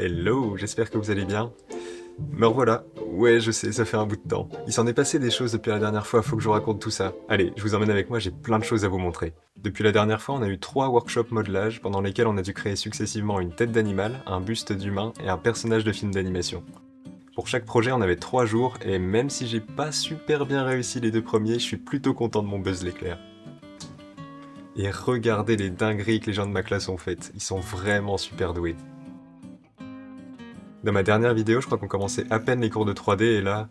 Hello, j'espère que vous allez bien. Me revoilà. Ouais, je sais, ça fait un bout de temps. Il s'en est passé des choses depuis la dernière fois, faut que je vous raconte tout ça. Allez, je vous emmène avec moi, j'ai plein de choses à vous montrer. Depuis la dernière fois, on a eu 3 workshops modelage pendant lesquels on a dû créer successivement une tête d'animal, un buste d'humain et un personnage de film d'animation. Pour chaque projet, on avait 3 jours et même si j'ai pas super bien réussi les 2 premiers, je suis plutôt content de mon Buzz l'éclair. Et regardez les dingueries que les gens de ma classe ont faites, ils sont vraiment super doués. Dans ma dernière vidéo, je crois qu'on commençait à peine les cours de 3D et là,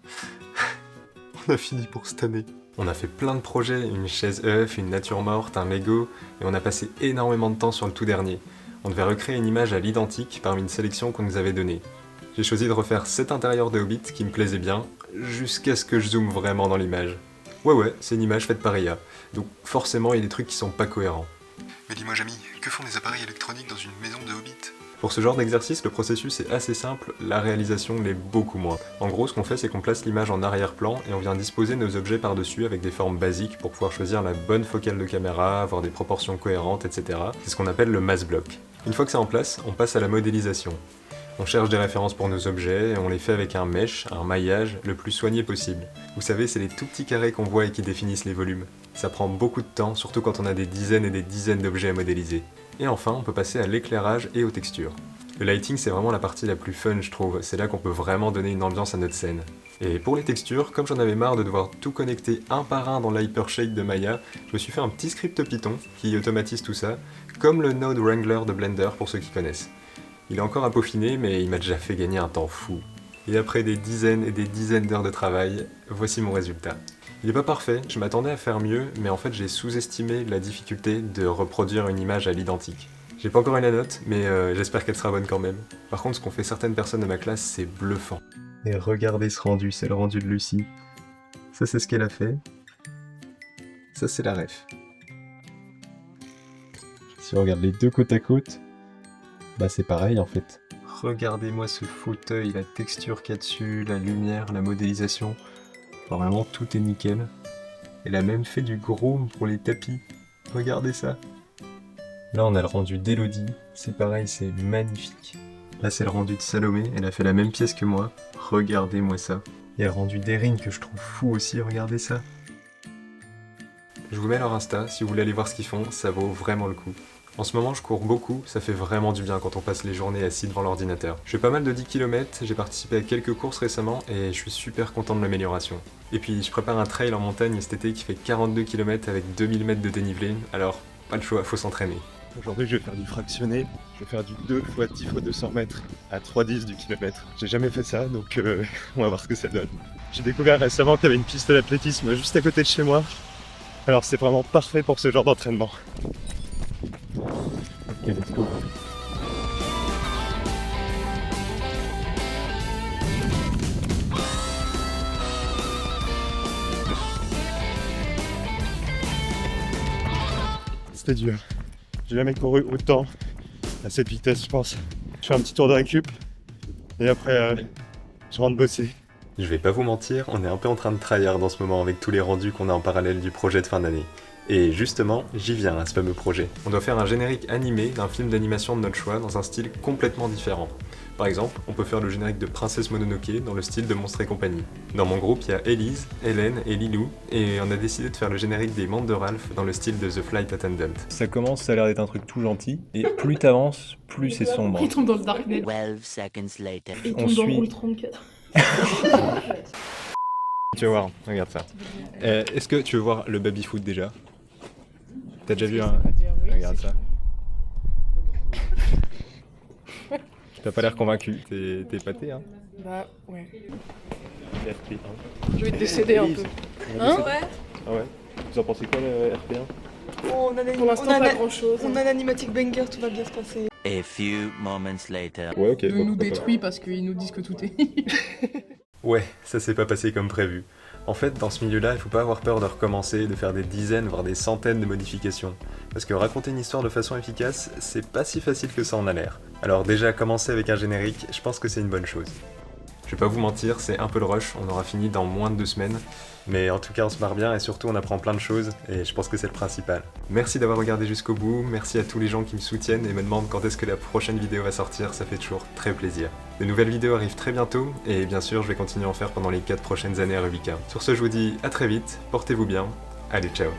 on a fini pour cette année. On a fait plein de projets, une chaise œuf, une nature morte, un Lego, et on a passé énormément de temps sur le tout dernier. On devait recréer une image à l'identique parmi une sélection qu'on nous avait donnée. J'ai choisi de refaire cet intérieur de Hobbit qui me plaisait bien, jusqu'à ce que je zoome vraiment dans l'image. Ouais, c'est une image faite par IA, donc forcément il y a des trucs qui sont pas cohérents. Mais dis-moi, Jamy, que font les appareils électroniques dans une maison de Hobbit? Pour ce genre d'exercice, le processus est assez simple, la réalisation l'est beaucoup moins. En gros, ce qu'on fait, c'est qu'on place l'image en arrière-plan et on vient disposer nos objets par-dessus avec des formes basiques pour pouvoir choisir la bonne focale de caméra, avoir des proportions cohérentes, etc. C'est ce qu'on appelle le mass block. Une fois que c'est en place, on passe à la modélisation. On cherche des références pour nos objets et on les fait avec un mesh, un maillage, le plus soigné possible. Vous savez, c'est les tout petits carrés qu'on voit et qui définissent les volumes. Ça prend beaucoup de temps, surtout quand on a des dizaines et des dizaines d'objets à modéliser. Et enfin, on peut passer à l'éclairage et aux textures. Le lighting, c'est vraiment la partie la plus fun, je trouve. C'est là qu'on peut vraiment donner une ambiance à notre scène. Et pour les textures, comme j'en avais marre de devoir tout connecter un par un dans l'Hypershade de Maya, je me suis fait un petit script Python qui automatise tout ça, comme le Node Wrangler de Blender pour ceux qui connaissent. Il est encore à peaufiner, mais il m'a déjà fait gagner un temps fou. Et après des dizaines et des dizaines d'heures de travail, voici mon résultat. Il est pas parfait, je m'attendais à faire mieux, mais en fait j'ai sous-estimé la difficulté de reproduire une image à l'identique. J'ai pas encore eu la note, mais j'espère qu'elle sera bonne quand même. Par contre, ce qu'ont fait certaines personnes de ma classe, c'est bluffant. Et regardez ce rendu, c'est le rendu de Lucie. Ça c'est ce qu'elle a fait. Ça c'est la ref. Si on regarde les deux côte à côte, bah c'est pareil en fait. Regardez-moi ce fauteuil, la texture qu'il y a dessus, la lumière, la modélisation. Vraiment tout est nickel. Elle a même fait du groom pour les tapis. Regardez ça. Là on a le rendu d'Elodie, c'est pareil, c'est magnifique. Là c'est le rendu de Salomé, elle a fait la même pièce que moi. Regardez-moi ça. Il y a le rendu d'Erin que je trouve fou aussi, regardez ça. Je vous mets leur Insta, si vous voulez aller voir ce qu'ils font, ça vaut vraiment le coup. En ce moment, je cours beaucoup, ça fait vraiment du bien quand on passe les journées assis devant l'ordinateur. Je fais pas mal de 10 km, j'ai participé à quelques courses récemment et je suis super content de l'amélioration. Et puis, je prépare un trail en montagne cet été qui fait 42 km avec 2000 mètres de dénivelé, alors pas le choix, faut s'entraîner. Aujourd'hui, je vais faire du fractionné, je vais faire du 2 x 10 x 200 mètres à 3,10 du kilomètre. J'ai jamais fait ça, donc on va voir ce que ça donne. J'ai découvert récemment qu'il y avait une piste d'athlétisme juste à côté de chez moi. Alors c'est vraiment parfait pour ce genre d'entraînement. Ok, let's go. C'était dur. J'ai jamais couru autant à cette vitesse, je pense. Je fais un petit tour de récup et après je rentre bosser. Je vais pas vous mentir, on est un peu en train de tryhard en ce moment avec tous les rendus qu'on a en parallèle du projet de fin d'année. Et justement, j'y viens à ce fameux projet. On doit faire un générique animé d'un film d'animation de notre choix dans un style complètement différent. Par exemple, on peut faire le générique de Princesse Mononoke dans le style de Monstres et compagnie. Dans mon groupe, il y a Elise, Hélène et Lilou, et on a décidé de faire le générique des Mondes de Ralph dans le style de The Flight Attendant. Ça commence, ça a l'air d'être un truc tout gentil, et plus t'avances, plus c'est sombre. Il tombe dans le Darknet. 12 seconds later. Et il On tombe dans suit. Rule 34. Tu vas voir, regarde ça. Est-ce que tu veux voir le baby-foot déjà? T'as déjà vu un... Regarde ça. T'as pas l'air convaincu, t'es épaté hein? Bah ouais. RP1. Je vais te décéder un peu. Hein? Ouais. Ah ouais. Vous en pensez quoi le RP1? Oh, Pour l'instant, pas grand chose. on a l'animatic banger, tout va bien se passer. A few moments later. Ouais ok. Il bon, nous pourquoi pas. détruit parce qu'ils nous disent que tout est. Ouais, ça s'est pas passé comme prévu. En fait, dans ce milieu-là, il faut pas avoir peur de recommencer, de faire des dizaines, voire des centaines de modifications. Parce que raconter une histoire de façon efficace, c'est pas si facile que ça en a l'air. Alors déjà, commencer avec un générique, je pense que c'est une bonne chose. Je vais pas vous mentir, c'est un peu le rush, on aura fini dans moins de 2 semaines. Mais en tout cas, on se marre bien et surtout, on apprend plein de choses et je pense que c'est le principal. Merci d'avoir regardé jusqu'au bout, merci à tous les gens qui me soutiennent et me demandent quand est-ce que la prochaine vidéo va sortir, ça fait toujours très plaisir. De nouvelles vidéos arrivent très bientôt et bien sûr, je vais continuer à en faire pendant les 4 prochaines années à Rubika. Sur ce, je vous dis à très vite, portez-vous bien, allez ciao.